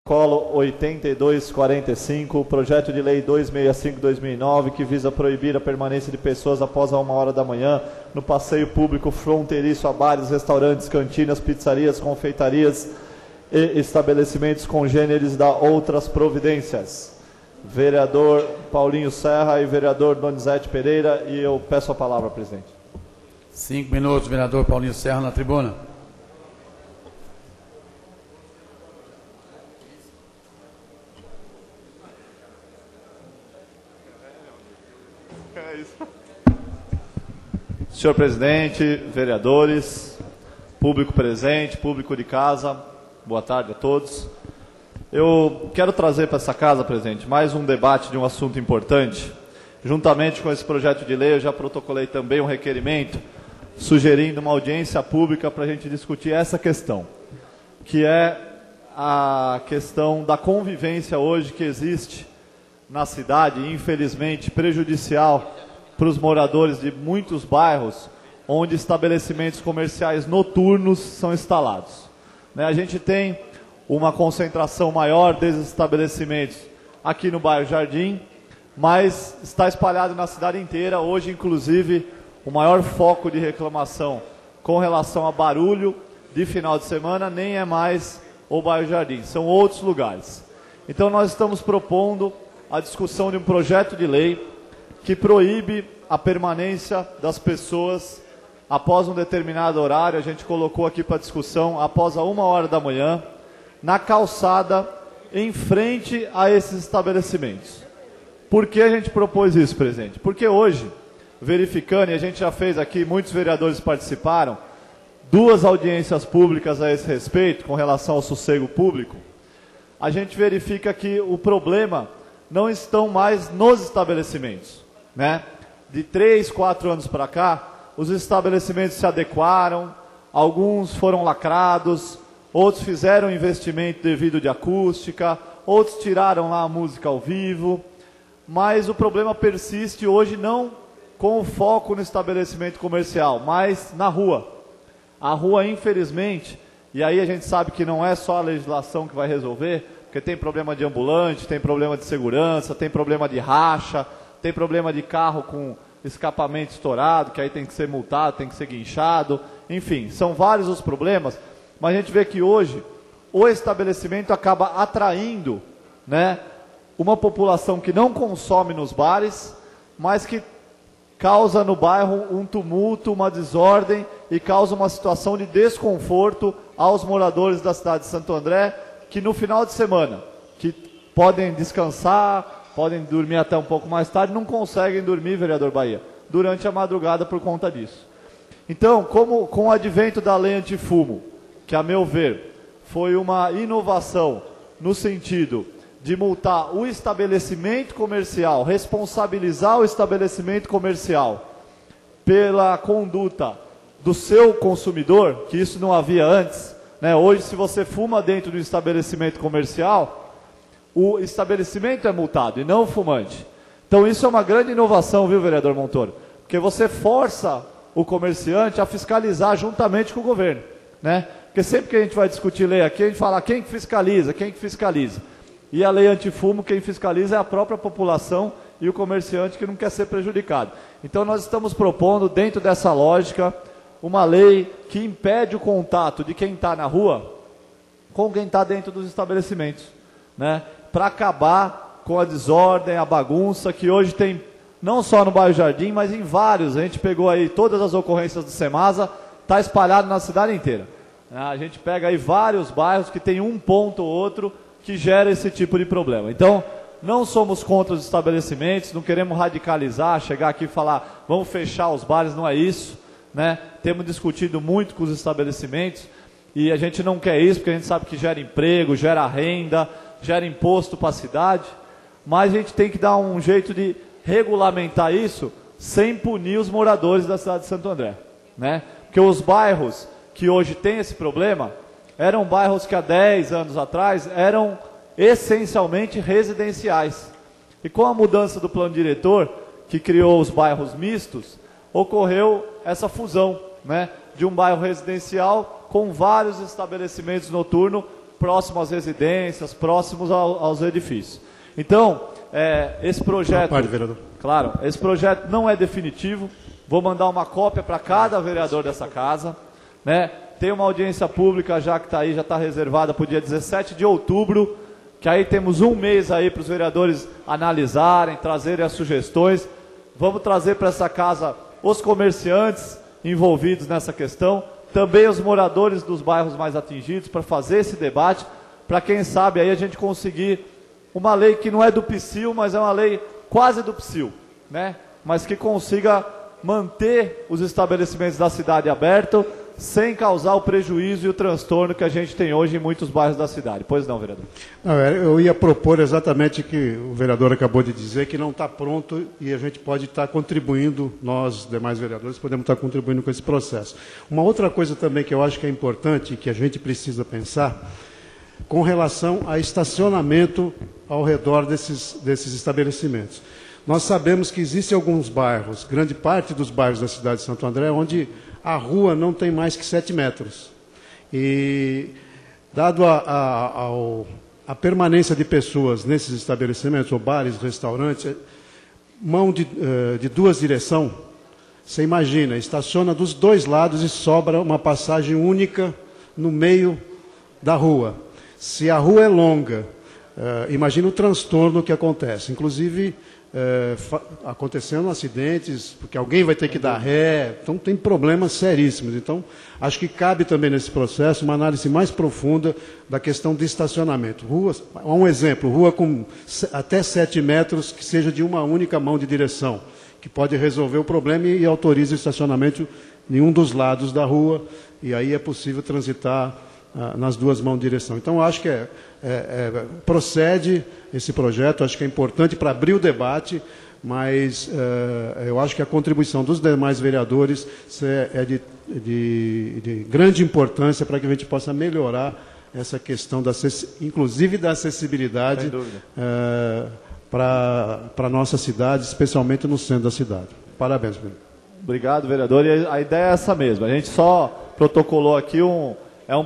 Protocolo 8245, projeto de lei 265/2009, que visa proibir a permanência de pessoas após a 1h da manhã no passeio público fronteiriço a bares, restaurantes, cantinas, pizzarias, confeitarias e estabelecimentos congêneres da outras providências. Vereador Paulinho Serra e vereador Donizete Pereira, e eu peço a palavra, presidente. 5 minutos, vereador Paulinho Serra, na tribuna. Senhor presidente, vereadores, público presente, público de casa, boa tarde a todos. Eu quero trazer para essa casa, presidente, mais um debate de um assunto importante. Juntamente com esse projeto de lei, eu já protocolei também um requerimento sugerindo uma audiência pública para a gente discutir essa questão, que é a questão da convivência hoje que existe na cidade, infelizmente prejudicial para os moradores de muitos bairros onde estabelecimentos comerciais noturnos são instalados. A gente tem uma concentração maior desses estabelecimentos aqui no bairro Jardim, mas está espalhado na cidade inteira. Hoje, inclusive, o maior foco de reclamação com relação a barulho de final de semana nem é mais o bairro Jardim, são outros lugares. Então nós estamos propondo a discussão de um projeto de lei que proíbe a permanência das pessoas após um determinado horário. A gente colocou aqui para discussão após a 1h da manhã, na calçada, em frente a esses estabelecimentos. Por que a gente propôs isso, presidente? Porque hoje, verificando, e a gente já fez aqui, muitos vereadores participaram, 2 audiências públicas a esse respeito, com relação ao sossego público, a gente verifica que o problema não estão mais nos estabelecimentos, De 3, 4 anos para cá, os estabelecimentos se adequaram, alguns foram lacrados, outros fizeram investimento devido de acústica, outros tiraram lá a música ao vivo, mas o problema persiste hoje não com o foco no estabelecimento comercial, mas na rua. A rua, infelizmente, e aí a gente sabe que não é só a legislação que vai resolver, porque tem problema de ambulante, tem problema de segurança, tem problema de racha, tem problema de carro com escapamento estourado, que aí tem que ser multado, tem que ser guinchado, enfim, são vários os problemas, mas a gente vê que hoje o estabelecimento acaba atraindo, uma população que não consome nos bares, mas que causa no bairro um tumulto, uma desordem e causa uma situação de desconforto aos moradores da cidade de Santo André, que no final de semana, que podem descansar, podem dormir até um pouco mais tarde, não conseguem dormir, vereador Bahia, durante a madrugada por conta disso. Então, como com o advento da lei antifumo, que a meu ver foi uma inovação no sentido de multar o estabelecimento comercial, responsabilizar o estabelecimento comercial pela conduta do seu consumidor, que isso não havia antes, Hoje, se você fuma dentro do estabelecimento comercial, o estabelecimento é multado e não o fumante. Então isso é uma grande inovação, viu, vereador Montoro? Porque você força o comerciante a fiscalizar juntamente com o governo, Porque sempre que a gente vai discutir lei aqui, a gente fala quem que fiscaliza, quem que fiscaliza. E a lei antifumo, quem fiscaliza é a própria população e o comerciante que não quer ser prejudicado. Então nós estamos propondo, dentro dessa lógica, uma lei que impede o contato de quem está na rua com quem está dentro dos estabelecimentos, para acabar com a desordem, a bagunça que hoje tem, não só no bairro Jardim, mas em vários. A gente pegou aí todas as ocorrências do Semasa, está espalhado na cidade inteira. A gente pega aí vários bairros que tem um ponto ou outro que gera esse tipo de problema. Então, não somos contra os estabelecimentos, não queremos radicalizar, chegar aqui e falar, vamos fechar os bares, não é isso, Temos discutido muito com os estabelecimentos e a gente não quer isso, porque a gente sabe que gera emprego, gera renda, gera imposto para a cidade, mas a gente tem que dar um jeito de regulamentar isso sem punir os moradores da cidade de Santo André, Porque os bairros que hoje têm esse problema eram bairros que há 10 anos atrás eram essencialmente residenciais. E com a mudança do plano diretor, que criou os bairros mistos, ocorreu essa fusão, de um bairro residencial com vários estabelecimentos noturnos, próximo às residências, próximos aos edifícios. Então, esse projeto... Parte, vereador. Claro, esse projeto não é definitivo. Vou mandar uma cópia para cada vereador dessa casa, né? Tem uma audiência pública já que está aí, já está reservada para o dia 17 de outubro, que aí temos um mês aí para os vereadores analisarem, trazerem as sugestões. Vamos trazer para essa casa os comerciantes envolvidos nessa questão, também os moradores dos bairros mais atingidos, para fazer esse debate, para quem sabe aí a gente conseguir uma lei que não é do PSIL, mas é uma lei quase do PSIL, né? Mas que consiga manter os estabelecimentos da cidade abertos, sem causar o prejuízo e o transtorno que a gente tem hoje em muitos bairros da cidade. Pois não, vereador? Não, eu ia propor exatamente o que o vereador acabou de dizer, que não está pronto e a gente pode estar contribuindo, nós, demais vereadores, podemos estar contribuindo com esse processo. Uma outra coisa também que eu acho que é importante e que a gente precisa pensar, com relação a estacionamento ao redor desses estabelecimentos. Nós sabemos que existem alguns bairros, grande parte dos bairros da cidade de Santo André, onde a rua não tem mais que 7 metros. E, dado a permanência de pessoas nesses estabelecimentos, ou bares, restaurantes, mão de duas direções, você imagina, estaciona dos dois lados e sobra uma passagem única no meio da rua. Se a rua é longa, imagina o transtorno que acontece. Inclusive, acontecendo acidentes, porque alguém vai ter que dar ré, então tem problemas seríssimos. Então, acho que cabe também nesse processo uma análise mais profunda da questão de estacionamento. Ruas, um exemplo, rua com até 7 metros, que seja de uma única mão de direção, que pode resolver o problema e autoriza o estacionamento em um dos lados da rua, e aí é possível transitar nas duas mãos de direção. Então, acho que procede esse projeto, acho que é importante para abrir o debate, mas eu acho que a contribuição dos demais vereadores é de grande importância para que a gente possa melhorar essa questão, inclusive da acessibilidade para a nossa cidade, especialmente no centro da cidade. Parabéns, vereador. Obrigado, vereador. E a ideia é essa mesmo. A gente só protocolou aqui um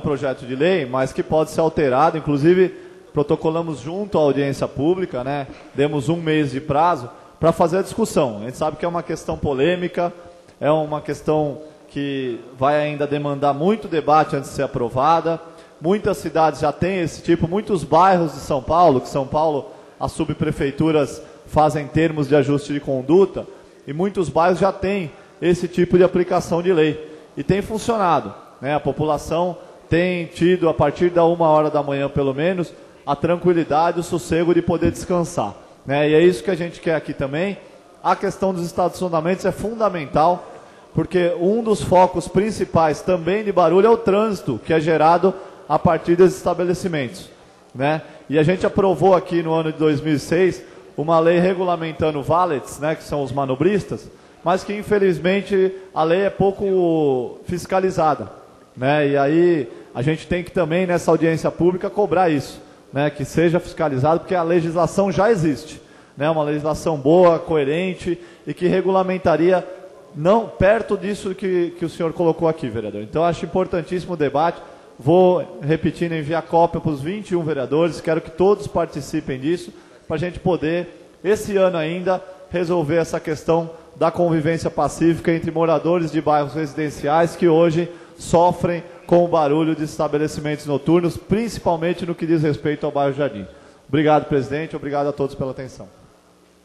projeto de lei, mas que pode ser alterado. Inclusive, protocolamos junto à audiência pública, né? Demos um mês de prazo para fazer a discussão. A gente sabe que é uma questão polêmica, é uma questão que vai ainda demandar muito debate antes de ser aprovada. Muitas cidades já têm esse tipo, muitos bairros de São Paulo, que São Paulo, as subprefeituras fazem termos de ajuste de conduta, e muitos bairros já têm esse tipo de aplicação de lei. E tem funcionado, né? A população tem tido, a partir da 1h da manhã, pelo menos, a tranquilidade, o sossego de poder descansar, né? E é isso que a gente quer aqui também. A questão dos estacionamentos é fundamental, porque um dos focos principais também de barulho é o trânsito, que é gerado a partir desses estabelecimentos, né? E a gente aprovou aqui no ano de 2006 uma lei regulamentando valets, né, que são os manobristas, mas que infelizmente a lei é pouco fiscalizada, né? E aí a gente tem que também nessa audiência pública cobrar isso, né? Que seja fiscalizado, porque a legislação já existe, né? Uma legislação boa, coerente e que regulamentaria não perto disso que o senhor colocou aqui, vereador. Então acho importantíssimo o debate. Vou repetindo, enviar cópia para os 21 vereadores, quero que todos participem disso, para a gente poder, esse ano ainda, resolver essa questão da convivência pacífica entre moradores de bairros residenciais que hoje sofrem com o barulho de estabelecimentos noturnos, principalmente no que diz respeito ao bairro Jardim. Obrigado, presidente, obrigado a todos pela atenção.